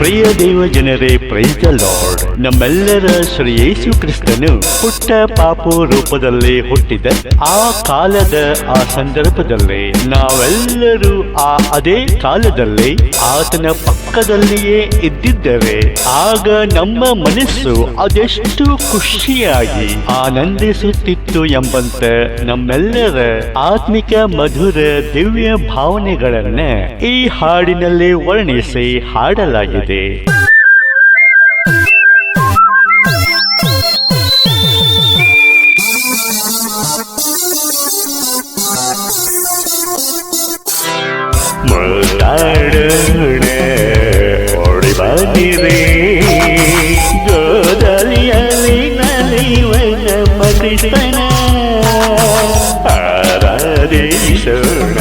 ಪ್ರಿಯ ದೇವ ಜನರೇ, praise the lord. ನಮ್ಮೆಲ್ಲರ ಶ್ರೀ ಯೇಸು ಕ್ರಿಸ್ತನು ಪುಟ್ಟ ಪಾಪು ರೂಪದಲ್ಲಿ ಹುಟ್ಟಿದ ಆ ಕಾಲದ ಆ ಸಂದರ್ಭದಲ್ಲಿ ನಾವೆಲ್ಲರೂ ಅದೇ ಕಾಲದಲ್ಲಿ ಆತನ ಪಕ್ಕದಲ್ಲಿಯೇ ಇದ್ದಿದ್ದರೆ ಆಗ ನಮ್ಮ ಮನಸ್ಸು ಅದೆಷ್ಟು ಖುಷಿಯಾಗಿ ಆನಂದಿಸುತ್ತಿತ್ತು ಎಂಬಂತೆ ನಮ್ಮೆಲ್ಲರ ಆತ್ಮಿಕ ಮಧುರ ದಿವ್ಯ ಭಾವನೆಗಳನ್ನ ಈ ಹಾಡಿನಲ್ಲಿ ವರ್ಣಿಸಿ ಹಾಡಲಾಗಿದೆ. ಓಡಿ ಬನ್ನಿರಿ, ಗೋದಲಿಯಲ್ಲಿ ನಲಿವ ನಮ್ಮ ಕ್ರಿಸ್ತನ ಆರಾಧಿಸೋಣ.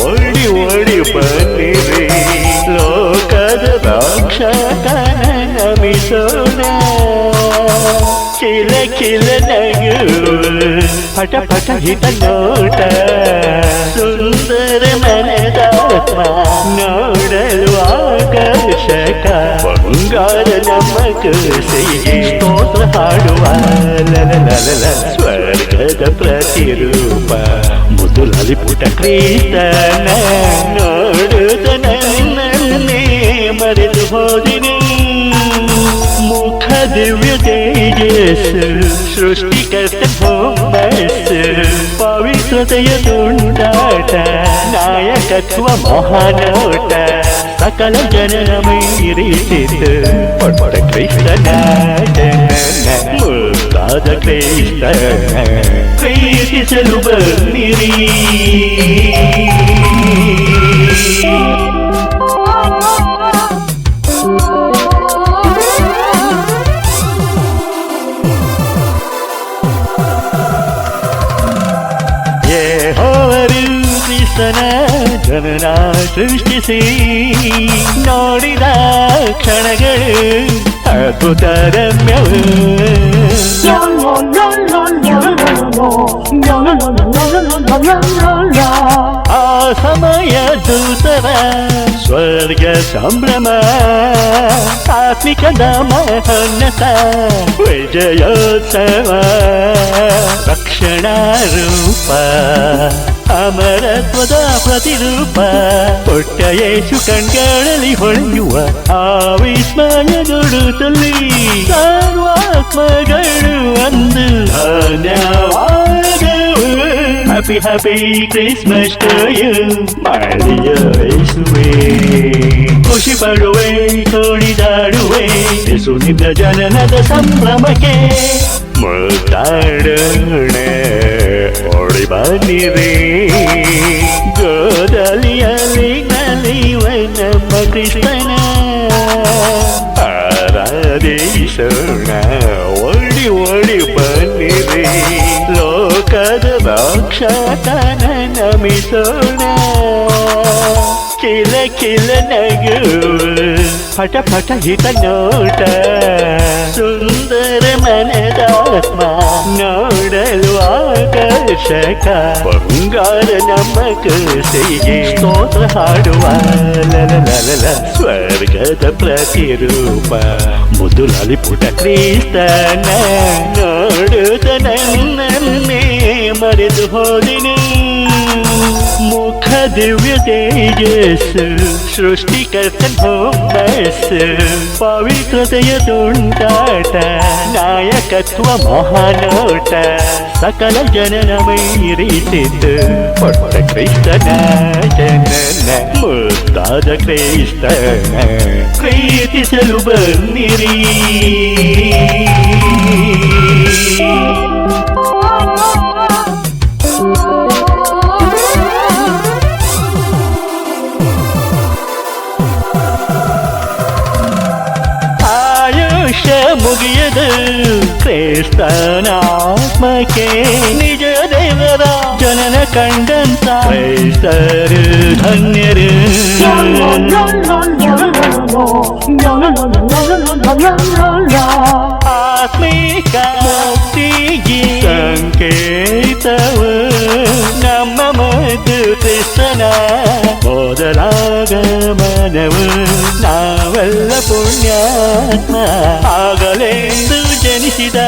ಓಡಿ ಓಡಿ ಬನ್ನಿರಿ, ಲೋಕದ ರಕ್ಷಕನ ನಮಿಸೋಣ. ಕಿಲ ಕಿಲ ನಗು, ಪಟ ಪಟ ಹಿತ ನೋಟ, ಸುಂದರ ಮನದಾತ್ಮ ನೋಡಲು ಆಕರ್ಷಕ. ಬಂಗಾರ ನಮಕ ಸಿಹಿ ಸ್ತೋತ್ರ ಹಾಡುವ ಸ್ವರ್ಗದ ಪ್ರತಿರೂಪ. ಮುದುಲಲಿ ಪುಟ ಕ್ರಿಸ್ತನ ನೋಡುತ್ತ ನನ್ನೇ ಮರೆತು ಹೋದಿನಿ. ಮುಖ ದಿವ್ಯ ತೇಜಸ್ಸು, ಸೃಷ್ಟಿಕರ್ತ ಹೊಮ್ಮಸ್ಸು, ಪವಿತ್ರತೆಯ ತುಂಟಾಟ, ನಾಯಕತ್ವ ಮಹಾನೋಟ, ಸಕಲ ಜನರ ಮೀರಿಸಿತು ಪಟ್ಟ ಕ್ರಿಸ್ತನ ಜನನ. ಮುದ್ದಾದ ಕ್ರಿಸ್ತನ ಪ್ರೀತಿಸಲು ಬನ್ನಿರಿ. ಕ್ರಿಸ್ತನ ಜನನ ಸೃಷ್ಟಿಸಿ ನೋಡಿದ ಕ್ಷಣಗಳು ಅದ್ಭುತ ರಮ್ಯವು. ಆ ಸಮಯ ದೂತರ ಸ್ವರ್ಗ ಸಂಭ್ರಮ, ಆತ್ಮಿಕದ ಮಹೋನ್ನತ ವಿಜಯೋತ್ಸವ. ರಕ್ಷಣಾ ರೂಪ, ಅಮರತ್ವದ ಪ್ರತಿರೂಪ, ಪುಟ್ಟ ಯೇಸು ಕಣ್ಗಳಲ್ಲಿ ಹೊಳೆಯುವ ಆ ವಿಸ್ಮಯ ನೋಡುತ್ತಲ್ಲಿ ಸರ್ವಾತ್ಮಗಳು ಅಂದು ಧನ್ಯವಾದವು. Happy happy Christmas to you ಮಾಡಿಯ ಯೇಸುವೇ. ಖುಷಿ ಪಡುವೆ, ಕುಣಿದಾಡುವೆ ಯೇಸು ನಿನ್ನ ಜನನದ ಸಂಭ್ರಮಕ್ಕೆ. ಮುತ್ತಾಡೋಣ, ಓಡಿ ಬನ್ನಿರಿ, ಗೋದಲಿಯಲ್ಲಿ ನಲಿವ ನಮ್ಮ ಕ್ರಿಸ್ತನ ಆರಾಧಿಸೋಣ. ಓಡಿ ಓಡಿ ಬನ್ನಿರಿ, ಲೋಕದ ರಕ್ಷಕನ ನಮಿಸೋಣ. ಕಿಲ ಕಿಲ ನಗು, ಪಟ ಪಟ ಹಿತ ನೋಟ, ಸುಂದರ ಮನದಾತ್ಮ ನೋಡಲು ಆಕರ್ಷಕ. ಬಂಗಾರ ನಮಕ ಸಿಹಿ ಸ್ತೋತ್ರ ಹಾಡುವ ಸ್ವರ್ಗದ ಪ್ರತಿರೂಪ. ಮುದುಲಲಿ ಪುಟ ಕ್ರಿಸ್ತನ ನೋಡುತ್ತ ನನ್ನೇ ಮರೆತು ಹೋದಿನಿ. ಮುಖ ದಿವ್ಯ ತೇಜಸ್ಸು, ಸೃಷ್ಟಿಕರ್ತನ ಹೊಮ್ಮಸ್ಸು, ಪವಿತ್ರತೆಯ ತುಂಟಾಟ, ನಾಯಕತ್ವ ಮಹಾನೋಟ, ಸಕಲ ಜನರ ಮೀರಿಸಿತು ಪಟ್ಟ ಕ್ರಿಸ್ತನ ಜನನ. ಮುದ್ದಾದ ಕ್ರಿಸ್ತನ ಪ್ರೀತಿಸಲು ಬನ್ನಿರಿ. ಮುಗಿಯದು ಕ್ರಿಸ್ತನಾತ್ಮಕ್ಕೆ, ನಿಜ ದೇವರ ಜನನ ಕಂಡಂತ ಕ್ರೈಸ್ತರು ಧನ್ಯರು. ಆತ್ಮಿಕ ಮುಕ್ತಿಗೆ ಸಂಕೇತವು ನಮ್ಮ ಮಧು ಕ್ರಿಸ್ತನ ಮೊದಲಾಗಮನವು ನಾವೆಲ್ಲ ಪುಣ್ಯಾತ್ಮ ಆಗಲೆಂದು ಜನಿಸಿದ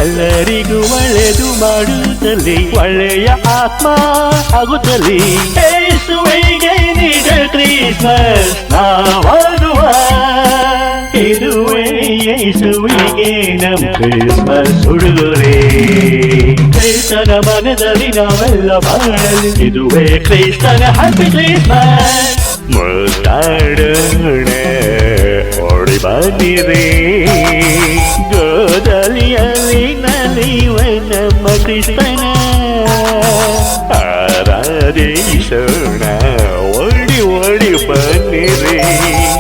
ಎಲ್ಲರಿಗೂ ಒಳ್ಳೆಯದು ಮಾಡುತ್ತಲಿ ಒಳ್ಳೆಯ ಆತ್ಮ ಆಗುತ್ತಲಿ ಯೇಸುವಿಗೆ ನಿಜ ಕ್ರಿಸ್ಮಸ್ ನಾವಾಗುವ ಇದುವೇ ಯೇಸುವಿಗೆ ನಮ್ಮ ಕ್ರಿಸ್ಮಸ್ ಉಡುಗೊರೆ ಕ್ರಿಸ್ತನ ಮನದಲ್ಲಿ ನಾವೆಲ್ಲ ಬಾಳಲಿ ಇದುವೇ ಕ್ರಿಸ್ತನ ಹ್ಯಾಪಿ ಕ್ರಿಸ್ಮಸ್ ಮುತ್ತಾಡೋಣ ಓಡಿ ಬನ್ನಿರಿ ಗೋದಲಿಯಲ್ಲಿ ನಲಿಯುವ ನಮ್ಮ ಕ್ರಿಸ್ತನ ಆರಾಧಿಸೋಣ ಓಡಿ ಓಡಿ ಬನ್ನಿರಿ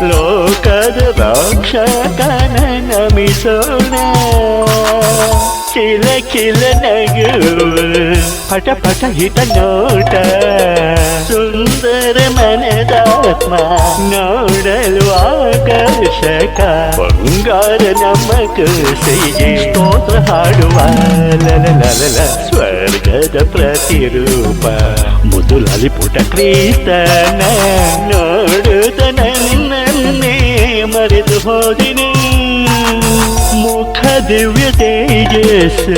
ಲೋಕದ ರಕ್ಷಕನ ನಮಿಸೋಣ ಕಿಲ ಕಿಲ ನಗು ಪಟ ಪಟ ಹಿತ ನೋಟ ಸುಂದರ ಮನದಾತ್ಮ ನೋಡಲು ಆಕರ್ಷಕ ಬಂಗಾರ ನಮ್ಮ ಕಸೆಗೆ ಸ್ತೋತ್ರ ಹಾಡುವ ಲಲ ಸ್ವರ್ಗದ ಪ್ರತಿರೂಪ ಮುದುಲಲಿ ಪುಟ ಕ್ರಿಸ್ತನ ನೋಡುತ್ತ ನನ್ನನ್ನೇ ಮರೆತು ಹೋದಿನಿ ಮುಖ ದಿವ್ಯ ತೇಜಸ್ಸು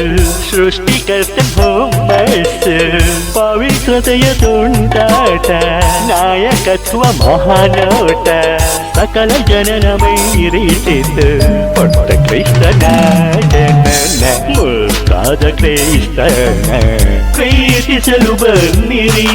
ಸೃಷ್ಟಿಕರ್ತ ಹೊಮ್ಮಸ್ಸು ಪವಿತ್ರತೆಯ ತುಂಟಾಟ ನಾಯಕತ್ವ ಮಹಾನೋಟ ಸಕಲ ಜನನ ಮೈರಿಸಿತು ಪೊಟ್ಟ ಕ್ರಿಸ್ತನ ಜನನ ಮುತ್ತಾದ ಕ್ರಿಸ್ತನ ಪ್ರೀತಿಸಲು ಬನ್ನಿರಿ